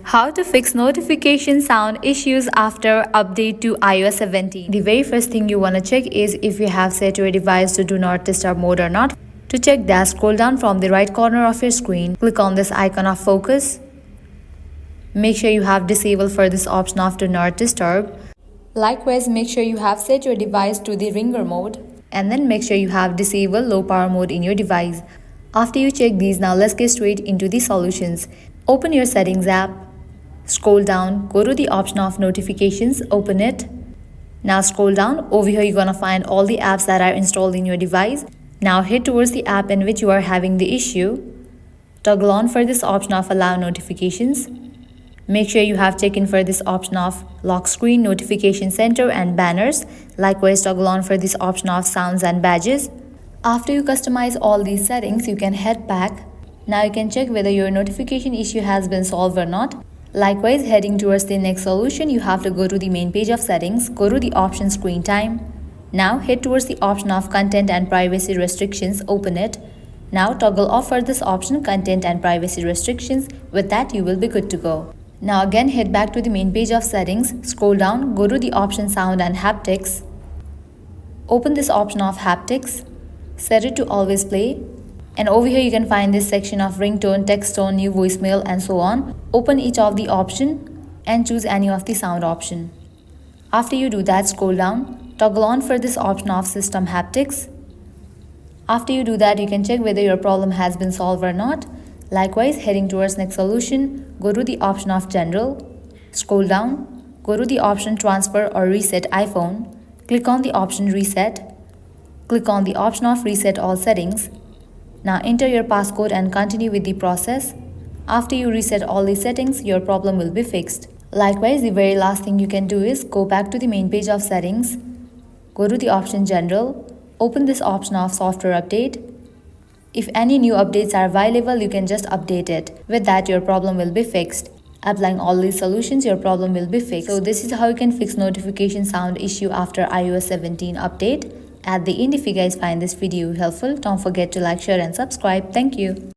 How to fix notification sound issues after update to iOS 17. The very first thing you want to check is if you have set your device to do not disturb mode or not. To check that, scroll down from the right corner of your screen, click on this icon of focus. Make sure you have disabled for this option of do not disturb. Likewise, make sure you have set your device to the ringer mode, and then make sure you have disabled low power mode in your device. After you check these, now let's get straight into the solutions. Open your settings app, scroll down, go to the option of notifications, open it. Now scroll down, over here you're gonna find all the apps that are installed in your device. Now head towards the app in which you are having the issue. Toggle on for this option of allow notifications. Make sure you have checked in for this option of lock screen, notification center and banners. Likewise, toggle on for this option of sounds and badges. After you customize all these settings, you can head back. Now you can check whether your notification issue has been solved or not. Likewise, heading towards the next solution, you have to go to the main page of settings, go to the option screen time. Now head towards the option of content and privacy restrictions, open it. Now toggle off for this option content and privacy restrictions. With that, you will be good to go. Now again head back to the main page of settings, scroll down, go to the option sound and haptics. Open this option of haptics, set it to always play. And over here you can find this section of ringtone, text tone, new voicemail and so on. Open each of the option and choose any of the sound option. After you do that, scroll down, toggle on for this option of system haptics. After you do that, you can check whether your problem has been solved or not. Likewise, heading towards next solution, go to the option of general, scroll down, go to the option transfer or reset iPhone, click on the option reset, click on the option of reset all settings. Now enter your passcode and continue with the process. After you reset all the settings, your problem will be fixed. Likewise, the very last thing you can do is go back to the main page of settings, go to the option general, open this option of software update. If any new updates are available, you can just update it. With that, your problem will be fixed. Applying all these solutions, your problem will be fixed. So this is how you can fix notification sound issue after iOS 17 update. At the end, if you guys find this video helpful, don't forget to like, share and subscribe. Thank you.